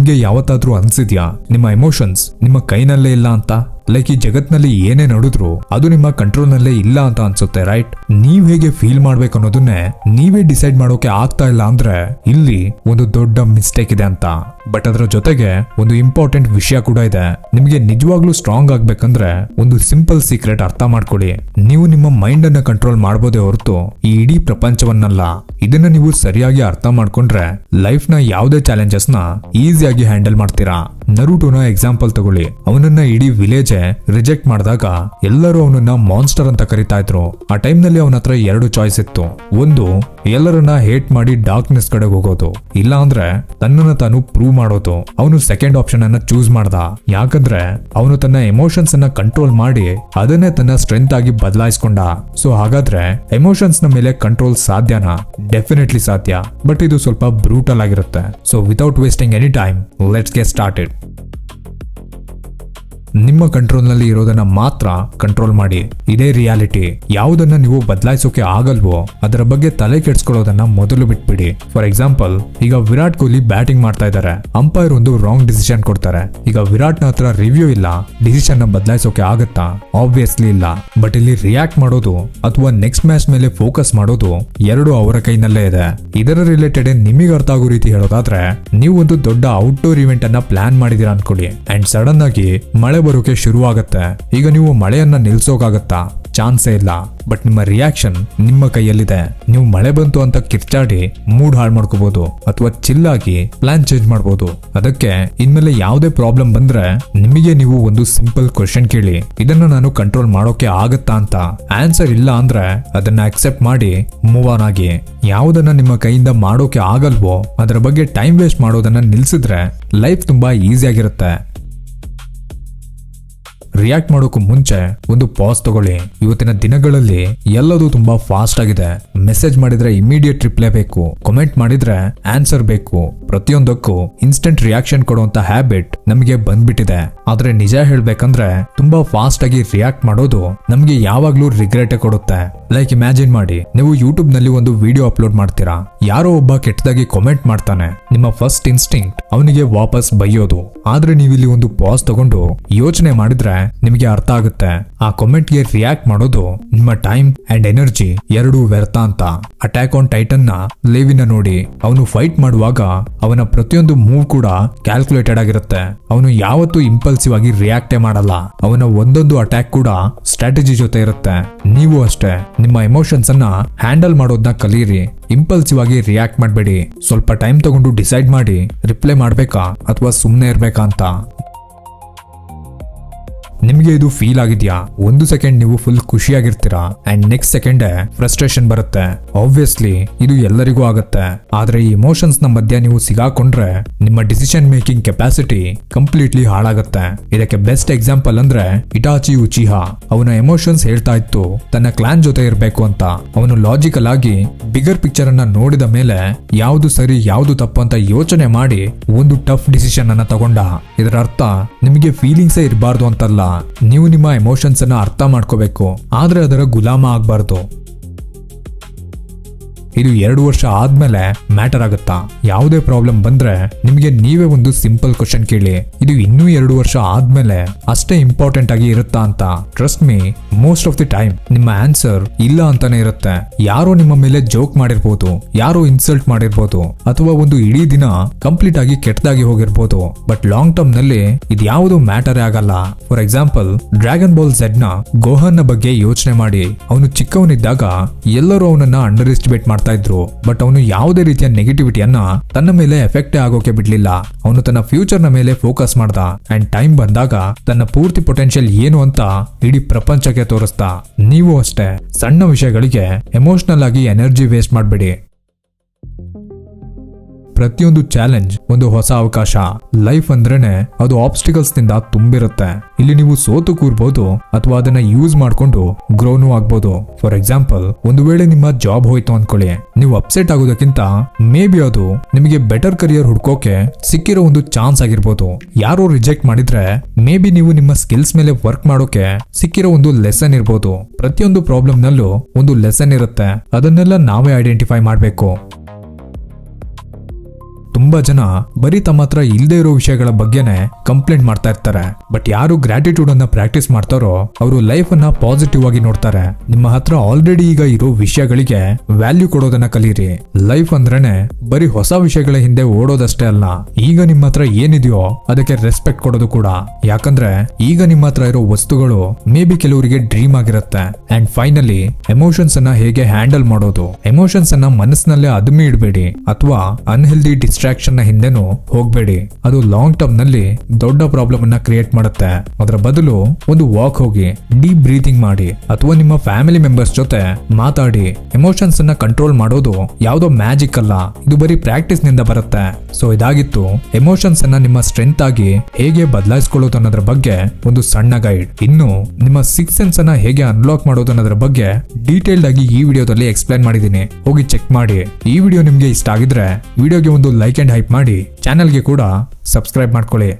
ನಿಮ್ಗೆ ಯಾವತ್ತಾದ್ರೂ ಅನ್ಸಿದ್ಯಾ ನಿಮ್ಮ ಎಮೋಷನ್ಸ್ ನಿಮ್ಮ ಕೈನಲ್ಲೇ ಇಲ್ಲ ಅಂತ? ಲೈಕ್ ಈ ಜಗತ್ನಲ್ಲಿ ಏನೇ ನಡೆದ್ರು ಅದು ನಿಮ್ಮ ಕಂಟ್ರೋಲ್ ನಲ್ಲೇ ಇಲ್ಲ ಅಂತ ಅನ್ಸುತ್ತೆ, ರೈಟ್? ನೀವ್ ಹೇಗೆ ಫೀಲ್ ಮಾಡ್ಬೇಕು ಅನ್ನೋದನ್ನೇ ನೀವೇ ಡಿಸೈಡ್ ಮಾಡೋಕೆ ಆಗ್ತಾ ಇಲ್ಲ ಅಂದ್ರೆ ಇಲ್ಲಿ ಒಂದು ದೊಡ್ಡ ಮಿಸ್ಟೇಕ್ ಇದೆ ಅಂತ. ಬಟ್ ಅದರ ಜೊತೆಗೆ ಒಂದು ಇಂಪಾರ್ಟೆಂಟ್ ವಿಷಯ ಕೂಡ ಇದೆ. ನಿಮ್ಗೆ ನಿಜವಾಗ್ಲೂ ಸ್ಟ್ರಾಂಗ್ ಆಗ್ಬೇಕಂದ್ರೆ ಒಂದು ಸಿಂಪಲ್ ಸೀಕ್ರೆಟ್ ಅರ್ಥ ಮಾಡ್ಕೊಳ್ಳಿ. ನೀವು ನಿಮ್ಮ ಮೈಂಡ್ ಅನ್ನ ಕಂಟ್ರೋಲ್ ಮಾಡಬಹುದೇ ಹೊರತು ಈ ಇಡೀ ಪ್ರಪಂಚವನ್ನಲ್ಲ. ಇದನ್ನ ನೀವು ಸರಿಯಾಗಿ ಅರ್ಥ ಮಾಡ್ಕೊಂಡ್ರೆ ಲೈಫ್ ನ ಯಾವುದೇ ಚಾಲೆಂಜಸ್ ನ ಈಸಿಯಾಗಿ ಹ್ಯಾಂಡಲ್ ಮಾಡ್ತೀರಾ. ನರುಟೋನ ಎಕ್ಸಾಂಪಲ್ ತಗೊಳ್ಳಿ. ಅವನನ್ನ ಇಡೀ ವಿಲೇಜ್ ರಿಜೆಕ್ಟ್ ಮಾಡಿದಾಗ ಎಲ್ಲರೂ ಅವನನ್ನ ಮಾನ್ಸ್ಟರ್ ಅಂತ ಕರಿತಾ ಇದ್ರು. ಆ ಟೈಮ್ ನಲ್ಲಿ ಅವನ ಹತ್ರ 2 ಚಾಯ್ಸ್ ಇತ್ತು. ಒಂದು, ಎಲ್ಲರನ್ನ ಹೇಟ್ ಮಾಡಿ ಡಾರ್ಕ್ನೆಸ್ ಕಡೆ ಹೋಗೋದು, ಇಲ್ಲ ಅಂದ್ರೆ ತನ್ನನ್ನ ತಾನು ಪ್ರೂವ್ ಮಾಡೋದು. ಅವನು ಸೆಕೆಂಡ್ ಆಪ್ಷನ್ ಅನ್ನ ಚೂಸ್ ಮಾಡ್ದ. ಯಾಕಂದ್ರೆ ಅವನು ತನ್ನ ಎಮೋಷನ್ಸ್ ಅನ್ನ ಕಂಟ್ರೋಲ್ ಮಾಡಿ ಅದನ್ನೇ ತನ್ನ ಸ್ಟ್ರೆಂತ್ ಆಗಿ ಬದಲಾಯಿಸ್ಕೊಂಡ. ಸೊ ಹಾಗಾದ್ರೆ ಎಮೋಷನ್ಸ್ ನ ಮೇಲೆ ಕಂಟ್ರೋಲ್ ಸಾಧ್ಯನಾ? ಡೆಫಿನೆಟ್ಲಿ ಸಾಧ್ಯ, ಬಟ್ ಇದು ಸ್ವಲ್ಪ ಬ್ರೂಟಲ್ ಆಗಿರುತ್ತೆ. So without wasting any time, let's get started. ನಿಮ್ಮ ಕಂಟ್ರೋಲ್ ನಲ್ಲಿ ಇರೋದನ್ನ ಮಾತ್ರ ಕಂಟ್ರೋಲ್ ಮಾಡಿ. ಇದೇ ರಿಯಾಲಿಟಿ. ಯಾವುದನ್ನ ನೀವು ಬದಲಾಯಿಸೋಕೆ ಆಗಲ್ವೋ ಅದರ ಬಗ್ಗೆ ತಲೆ ಕೆಡ್ಸ್ಕೊಳ್ಳೋದನ್ನ ಮೊದಲು ಬಿಟ್ಬಿಡಿ. ಫಾರ್ ಎಕ್ಸಾಂಪಲ್, ಈಗ ವಿರಾಟ್ ಕೊಹ್ಲಿ ಬ್ಯಾಟಿಂಗ್ ಮಾಡ್ತಾ ಇದ್ದಾರೆ. ಅಂಪೈರ್ ಒಂದು ರಾಂಗ್ ಡಿಸಿಷನ್ ಕೊಡ್ತಾರೆ. ಈಗ ವಿರಾಟ್ ನ ಹತ್ರ ರಿವ್ಯೂ ಇಲ್ಲ. ಡಿಸಿಷನ್ ನ ಬದಲಾಯಿಸೋಕೆ ಆಗತ್ತಾ? ಆಬ್ವಿಯಸ್ಲಿ ಇಲ್ಲ. ಬಟ್ ಇಲ್ಲಿ ರಿಯಾಕ್ಟ್ ಮಾಡೋದು ಅಥವಾ ನೆಕ್ಸ್ಟ್ ಮ್ಯಾಚ್ ಮೇಲೆ ಫೋಕಸ್ ಮಾಡೋದು ಎರಡು ಅವರ ಕೈನಲ್ಲೇ ಇದೆ. ಇದರ ರಿಲೇಟೆಡ್ ನಿಮಗೆ ಅರ್ಥ ಆಗೋ ರೀತಿ ಹೇಳೋದಾದ್ರೆ, ನೀವು ಒಂದು ದೊಡ್ಡ ಔಟ್ಡೋರ್ ಇವೆಂಟ್ ಅನ್ನ ಪ್ಲಾನ್ ಮಾಡಿದೀರಾ ಅನ್ಕೊಳ್ಳಿ. ಅಂಡ್ ಸಡನ್ ಆಗಿ ಮಳೆ ಬರೋಕೆ ಶುರು ಆಗತ್ತೆ. ಈಗ ನೀವು ಮಳೆಯನ್ನ ನಿಲ್ಸೋಕಾಗತ್ತಾ? ಚಾನ್ಸೇ ಇಲ್ಲ. ಬಟ್ ನಿಮ್ಮ ರಿಯಾಕ್ಷನ್ ನಿಮ್ಮ ಕೈಯಲ್ಲಿದೆ. ನೀವು ಮಳೆ ಬಂತು ಅಂತ ಕಿರ್ಚಾಡಿ ಮೂಡ್ ಹಾಳು ಮಾಡ್ಕೋಬಹುದು ಅಥವಾ ಚಿಲ್ಲಾಗಿ ಪ್ಲಾನ್ ಚೇಂಜ್ ಮಾಡಬಹುದು. ಅದಕ್ಕೆ ಇನ್ಮೇಲೆ ಯಾವುದೇ ಪ್ರಾಬ್ಲಮ್ ಬಂದ್ರೆ ನಿಮಗೆ ನೀವು ಒಂದು ಸಿಂಪಲ್ ಕ್ವೆಶ್ಚನ್ ಕೇಳಿ, ಇದನ್ನ ನಾನು ಕಂಟ್ರೋಲ್ ಮಾಡೋಕೆ ಆಗತ್ತಾ ಅಂತ. ಆನ್ಸರ್ ಇಲ್ಲ ಅಂದ್ರೆ ಅದನ್ನ ಅಕ್ಸೆಪ್ಟ್ ಮಾಡಿ ಮೂವ್ ಆನ್ ಆಗಿ. ಯಾವುದನ್ನ ನಿಮ್ಮ ಕೈಯಿಂದ ಮಾಡೋಕೆ ಆಗಲ್ವೋ ಅದರ ಬಗ್ಗೆ ಟೈಮ್ ವೇಸ್ಟ್ ಮಾಡೋದನ್ನ ನಿಲ್ಸಿದ್ರೆ ಲೈಫ್ ತುಂಬಾ ಈಸಿ ಆಗಿರುತ್ತೆ. ರಿಯಾಕ್ಟ್ ಮಾಡೋಕು ಮುಂಚೆ ಒಂದು ಪಾಸ್ ತಗೊಳ್ಳಿ. ಇವತ್ತಿನ ದಿನಗಳಲ್ಲಿ ಎಲ್ಲದೂ ತುಂಬಾ ಫಾಸ್ಟ್ ಆಗಿದೆ. ಮೆಸೇಜ್ ಮಾಡಿದ್ರೆ ಇಮಿಡಿಯೇಟ್ ರಿಪ್ಲೈ ಬೇಕು, ಕಮೆಂಟ್ ಮಾಡಿದ್ರೆ ಆನ್ಸರ್ ಬೇಕು. ಪ್ರತಿಯೊಂದಕ್ಕೂ ಇನ್ಸ್ಟೆಂಟ್ ರಿಯಾಕ್ಷನ್ ಕೊಡುವಂತ ಹ್ಯಾಬಿಟ್ ನಮಗೆ ಬಂದ್ಬಿಟ್ಟಿದೆ. ಆದ್ರೆ ನಿಜ ಹೇಳ್ಬೇಕಂದ್ರೆ ತುಂಬಾ ಫಾಸ್ಟ್ ಆಗಿ ರಿಯಾಕ್ಟ್ ಮಾಡೋದು ನಮ್ಗೆ ಯಾವಾಗ್ಲೂ ರಿಗ್ರೆಟ್ ಕೊಡುತ್ತೆ. ಲೈಕ್ ಇಮ್ಯಾಜಿನ್ ಮಾಡಿ, ನೀವು ಯೂಟ್ಯೂಬ್ ನಲ್ಲಿ ಒಂದು ವಿಡಿಯೋ ಅಪ್ಲೋಡ್ ಮಾಡ್ತೀರಾ. ಯಾರೋ ಒಬ್ಬ ಕೆಟ್ಟದಾಗಿ ಕಾಮೆಂಟ್ ಮಾಡ್ತಾನೆ. ನಿಮ್ಮ ಫಸ್ಟ್ ಇನ್ಸ್ಟಿಂಕ್ಟ್ ಅವನಿಗೆ ವಾಪಸ್ ಬೈಯೋದು. ಆದ್ರೆ ನೀವಿಲ್ಲಿ ಒಂದು ಪಾಸ್ ತಗೊಂಡು ಯೋಚನೆ ಮಾಡಿದ್ರೆ ನಿಮಗೆ ಅರ್ಥ ಆಗುತ್ತೆ ಆ ಕಾಮೆಂಟ್ ಗೆ ರಿಯಾಕ್ಟ್ ಮಾಡೋದು ನಿಮ್ಮ ಟೈಮ್ ಅಂಡ್ ಎನರ್ಜಿ ಎರಡೂ ವ್ಯರ್ಥ ಅಂತ. ಅಟ್ಯಾಕ್ ಆನ್ ಟೈಟನ್ ನ ಲೇವಿನ ನೋಡಿ. ಅವನು ಫೈಟ್ ಮಾಡುವಾಗ ಅವನ ಪ್ರತಿಯೊಂದು ಮೂವ್ ಕೂಡ ಕ್ಯಾಲ್ಕುಲೇಟೆಡ್ ಆಗಿರುತ್ತೆ. ಅವನು ಯಾವತ್ತೂ ಇಂಪಲ್ಸಿವ್ ಆಗಿ ರಿಯಾಕ್ಟೇ ಮಾಡಲ್ಲ. ಅವನ ಒಂದೊಂದು ಅಟ್ಯಾಕ್ ಕೂಡ ಸ್ಟ್ರಾಟಜಿ ಜೊತೆ ಇರುತ್ತೆ. ನೀವು ಅಷ್ಟೇ ನಿಮ್ಮ ಎಮೋಷನ್ಸ್ ಅನ್ನ ಹ್ಯಾಂಡಲ್ ಮಾಡೋದನ್ನ ಕಲೀರಿ. ಇಂಪಲ್ಸಿವ್ ಆಗಿ ರಿಯಾಕ್ಟ್ ಮಾಡಬೇಡಿ. ಸ್ವಲ್ಪ ಟೈಮ್ ತಗೊಂಡು ಡಿಸೈಡ್ ಮಾಡಿ ರಿಪ್ಲೈ ಮಾಡ್ಬೇಕಾ ಅಥವಾ ಸುಮ್ಮನೆ ಇರ್ಬೇಕಾ ಅಂತ. ನಿಮ್ಗೆ ಇದು ಫೀಲ್ ಆಗಿದ್ಯಾ? ಒಂದು ಸೆಕೆಂಡ್ ನೀವು ಫುಲ್ ಖುಷಿಯಾಗಿರ್ತೀರಾ ಅಂಡ್ ನೆಕ್ಸ್ಟ್ ಸೆಕೆಂಡ್ ಫ್ರಸ್ಟ್ರೇಷನ್ ಬರುತ್ತೆ. ಆಬ್ವಿಯಸ್ಲಿ ಇದು ಎಲ್ಲರಿಗೂ ಆಗುತ್ತೆ. ಆದ್ರೆ ಈ ಇಮೋಷನ್ಸ್ ನ ಮಧ್ಯ ನೀವು ಸಿಗಾಕೊಂಡ್ರೆ ನಿಮ್ಮ ಡಿಸಿಷನ್ ಮೇಕಿಂಗ್ ಕೆಪಾಸಿಟಿ ಕಂಪ್ಲೀಟ್ಲಿ ಹಾಳಾಗುತ್ತೆ. ಇದಕ್ಕೆ ಬೆಸ್ಟ್ ಎಕ್ಸಾಂಪಲ್ ಅಂದ್ರೆ ಇಟಾಚಿ ಉಚಿಹಾ. ಅವನ ಎಮೋಷನ್ಸ್ ಹೇಳ್ತಾ ಇತ್ತು ತನ್ನ ಕ್ಲಾನ್ ಜೊತೆ ಇರಬೇಕು ಅಂತ. ಅವನು ಲಾಜಿಕಲ್ ಆಗಿ ಬಿಗರ್ ಪಿಕ್ಚರ್ ಅನ್ನ ನೋಡಿದ ಮೇಲೆ ಯಾವ್ದು ಸರಿ ಯಾವ್ದು ತಪ್ಪು ಅಂತ ಯೋಚನೆ ಮಾಡಿ ಒಂದು ಟಫ್ ಡಿಸಿಷನ್ ಅನ್ನ ತಗೊಂಡ. ಇದರ ಅರ್ಥ ನಿಮಗೆ ಫೀಲಿಂಗ್ಸೇ ಇರಬಾರ್ದು ಅಂತಲ್ಲ, ನೀವು ನಿಮ್ಮ ಎಮೋಷನ್ಸ್ ಅನ್ನ ಅರ್ಥ ಮಾಡ್ಕೋಬೇಕು, ಆದ್ರೆ ಅದರ ಗುಲಾಮ ಆಗ್ಬಾರ್ದು. ಇದು 2 ವರ್ಷ ಆದ್ಮೇಲೆ ಮ್ಯಾಟರ್ ಆಗುತ್ತಾ? ಯಾವುದೇ ಪ್ರಾಬ್ಲಮ್ ಬಂದ್ರೆ ನಿಮಗೆ ನೀವೇ ಒಂದು ಸಿಂಪಲ್ ಕ್ವಶನ್ ಕೇಳಿ, ಇದು ಇನ್ನೂ 2 ವರ್ಷ ಆದ್ಮೇಲೆ ಅಷ್ಟೇ ಇಂಪಾರ್ಟೆಂಟ್ ಆಗಿ ಇರುತ್ತಾ ಅಂತ. Trust me, most of the time ನಿಮ್ಮ ಆನ್ಸರ್ ಇಲ್ಲ ಅಂತಾನೆ ಇರುತ್ತೆ. ಯಾರೋ ನಿಮ್ಮ ಮೇಲೆ ಜೋಕ್ ಮಾಡಿರ್ಬೋದು, ಯಾರೋ ಇನ್ಸಲ್ಟ್ ಮಾಡಿರ್ಬೋದು, ಅಥವಾ ಒಂದು ಇಡೀ ದಿನ ಕಂಪ್ಲೀಟ್ ಆಗಿ ಕೆಟ್ಟದಾಗಿ ಹೋಗಿರ್ಬೋದು. ಬಟ್ ಲಾಂಗ್ ಟರ್ಮ್ ನಲ್ಲಿ ಇದು ಯಾವುದು ಮ್ಯಾಟರೇ ಆಗಲ್ಲ. For example, dragon ball Z ನ ಗೋಹನ್ ನ ಬಗ್ಗೆ ಯೋಚನೆ ಮಾಡಿ. ಅವನು ಚಿಕ್ಕವನಿದ್ದಾಗ ಎಲ್ಲರೂ ಅವನನ್ನ ಅಂಡರ್ ಎಸ್ಟಿಮೇಟ್ ಮಾಡ್ತಾ ಇದ್ರು. ಬಟ್ ಅವನು ಯಾವುದೇ ರೀತಿಯ ನೆಗೆಟಿವಿಟಿಯನ್ನ ತನ್ನ ಮೇಲೆ ಎಫೆಕ್ಟ್ ಆಗೋಕೆ ಬಿಡ್ಲಿಲ್ಲ. ಅವನು ತನ್ನ ಫ್ಯೂಚರ್ ನ ಮೇಲೆ ಫೋಕಸ್ ಮಾಡ್ದ ಅಂಡ್ ಟೈಮ್ ಬಂದಾಗ ತನ್ನ ಪೂರ್ತಿ ಪೊಟೆನ್ಶಿಯಲ್ ಏನು ಅಂತ ಇಡೀ ಪ್ರಪಂಚಕ್ಕೆ ತೋರಿಸ್ತಾ. ನೀವು ಅಷ್ಟೇ ಸಣ್ಣ ವಿಷಯಗಳಿಗೆ ಎಮೋಷನಲ್ ಆಗಿ ಎನರ್ಜಿ ವೇಸ್ಟ್ ಮಾಡಬೇಡಿ. ಪ್ರತಿಯೊಂದು ಚಾಲೆಂಜ್ ಒಂದು ಹೊಸ ಅವಕಾಶ. ಲೈಫ್ ಅಂದ್ರೇನೆ ಅದು ಆಬ್ಸ್ಟಿಕಲ್ಸ್ ನಿಂದ ತುಂಬಿರುತ್ತೆ. ಇಲ್ಲಿ ನೀವು ಸೋತು ಕೂರ್ಬೋದು ಅಥವಾ ಅದನ್ನ ಯೂಸ್ ಮಾಡ್ಕೊಂಡು ಗ್ರೋನು ಆಗ್ಬೋದು. ಫಾರ್ ಎಕ್ಸಾಂಪಲ್, ಒಂದು ವೇಳೆ ನಿಮ್ಮ ಜಾಬ್ ಹೋಯ್ತು ಅನ್ಕೊಳ್ಳಿ, ನೀವು ಅಪ್ಸೆಟ್ ಆಗೋದಕ್ಕಿಂತ ಮೇ ಬಿ ಅದು ನಿಮಗೆ ಬೆಟರ್ ಕರಿಯರ್ ಹುಡ್ಕೋಕೆ ಸಿಕ್ಕಿರೋ ಒಂದು ಚಾನ್ಸ್ ಆಗಿರ್ಬೋದು. ಯಾರೋ ರಿಜೆಕ್ಟ್ ಮಾಡಿದ್ರೆ ಮೇ ಬಿ ನೀವು ನಿಮ್ಮ ಸ್ಕಿಲ್ಸ್ ಮೇಲೆ ವರ್ಕ್ ಮಾಡೋಕೆ ಸಿಕ್ಕಿರೋ ಒಂದು ಲೆಸನ್ ಇರ್ಬೋದು. ಪ್ರತಿಯೊಂದು ಪ್ರಾಬ್ಲಮ್ ನಲ್ಲೂ ಒಂದು ಲೆಸನ್ ಇರುತ್ತೆ. ಅದನ್ನೆಲ್ಲ ನಾವೇ ಐಡೆಂಟಿಫೈ ಮಾಡ್ಬೇಕು. ತುಂಬಾ ಜನ ಬರೀ ತಮ್ಮ ಹತ್ರ ಇಲ್ದೇ ಇರೋ ವಿಷಯಗಳ ಬಗ್ಗೆನೆ ಕಂಪ್ಲೇಂಟ್ ಮಾಡ್ತಾ ಇರ್ತಾರೆ. ಬಟ್ ಯಾರು ಗ್ರಾಟಿಟ್ಯೂಡ್ ಅನ್ನ ಪ್ರಾಕ್ಟೀಸ್ ಮಾಡ್ತಾರೋ ಅವರು ಲೈಫ್ ಅನ್ನ ಪಾಸಿಟಿವ್ ಆಗಿ ನೋಡ್ತಾರೆ. ನಿಮ್ಮ ಹತ್ರ ಆಲ್ರೆಡಿ ಈಗ ಇರೋ ವಿಷಯಗಳಿಗೆ ವ್ಯಾಲ್ಯೂ ಕೊಡೋದನ್ನ ಕಲೀರಿ. ಲೈಫ್ ಅಂದ್ರೇನೆ ಬರೀ ಹೊಸ ವಿಷಯಗಳ ಹಿಂದೆ ಓಡೋದಷ್ಟೇ ಅಲ್ಲ, ಈಗ ನಿಮ್ಮ ಹತ್ರ ಏನಿದೆಯೋ ಅದಕ್ಕೆ ರೆಸ್ಪೆಕ್ಟ್ ಕೊಡೋದು ಕೂಡ. ಯಾಕಂದ್ರೆ ಈಗ ನಿಮ್ಮ ಹತ್ರ ಇರೋ ವಸ್ತುಗಳು ಮೇ ಬಿ ಕೆಲವರಿಗೆ ಡ್ರೀಮ್ ಆಗಿರುತ್ತೆ. ಅಂಡ್ ಫೈನಲಿ ಎಮೋಷನ್ಸ್ ಅನ್ನ ಹೇಗೆ ಹ್ಯಾಂಡಲ್ ಮಾಡೋದು. ಎಮೋಷನ್ಸ್ ಅನ್ನ ಮನಸ್ಸಿನಲ್ಲೇ ಅದುಮಿ ಇಡಬೇಡಿ ಅಥವಾ ಅನ್ಹೆಲ್ದಿ ಡಿಸ್ಟ್ರಾಕ್ಷನ್ ನ ಹಿಂದೆನೂ ಹೋಗ್ಬೇಡಿ. ಅದು ಲಾಂಗ್ ಟರ್ಮ್ ನಲ್ಲಿ ದೊಡ್ಡ ಪ್ರಾಬ್ಲಮ್ ಅನ್ನ ಕ್ರಿಯೇಟ್ ಮಾಡುತ್ತೆ. ಅದರ ಬದಲು ಒಂದು ವಾಕ್ ಹೋಗಿ, ಡೀಪ್ ಬ್ರೀತಿಂಗ್ ಮಾಡಿ ಅಥವಾ ನಿಮ್ಮ ಫ್ಯಾಮಿಲಿ ಮೆಂಬರ್ಸ್ ಜೊತೆ ಮಾತಾಡಿ. ಎಮೋಷನ್ಸ್ ಅನ್ನ ಕಂಟ್ರೋಲ್ ಮಾಡೋದು ಯಾವುದೋ ಮ್ಯಾಜಿಕ್ ಅಲ್ಲ, ಇದು ಬರೀ ಪ್ರಾಕ್ಟೀಸ್ ನಿಂದ ಬರುತ್ತೆ. ಸೊ ಇದಾಗಿತ್ತು ಎಮೋಷನ್ಸ್ ಅನ್ನ ನಿಮ್ಮ ಸ್ಟ್ರೆಂತ್ ಆಗಿ ಹೇಗೆ ಬದಲಾಯಿಸಿಕೊಳ್ಳೋದು ಅನ್ನೋದ್ರ ಬಗ್ಗೆ ಒಂದು ಸಣ್ಣ ಗೈಡ್. ಇನ್ನು ನಿಮ್ಮ ಸಿಕ್ಸ್ ಸೆನ್ಸ್ ಅನ್ನ ಹೇಗೆ ಅನ್ಲಾಕ್ ಮಾಡೋದು ಅನ್ನೋದ್ರ ಬಗ್ಗೆ ಡೀಟೇಲ್ಡ್ ಆಗಿ ಈ ವಿಡಿಯೋದಲ್ಲಿ ಎಕ್ಸ್ಪ್ಲೈನ್ ಮಾಡಿದ್ದೀನಿ, ಹೋಗಿ ಚೆಕ್ ಮಾಡಿ. ಈ ವಿಡಿಯೋ ನಿಮ್ಗೆ ಇಷ್ಟ ಆಗಿದ್ರೆ ವಿಡಿಯೋಗೆ ಒಂದು ಲೈಕ್ ಅಂಡ್ ಹೈಪ್ ಮಾಡಿ, ಚಾನೆಲ್ಗೆ ಕೂಡ ಸಬ್ಸ್ಕ್ರೈಬ್ ಮಾಡ್ಕೊಳ್ಳಿ.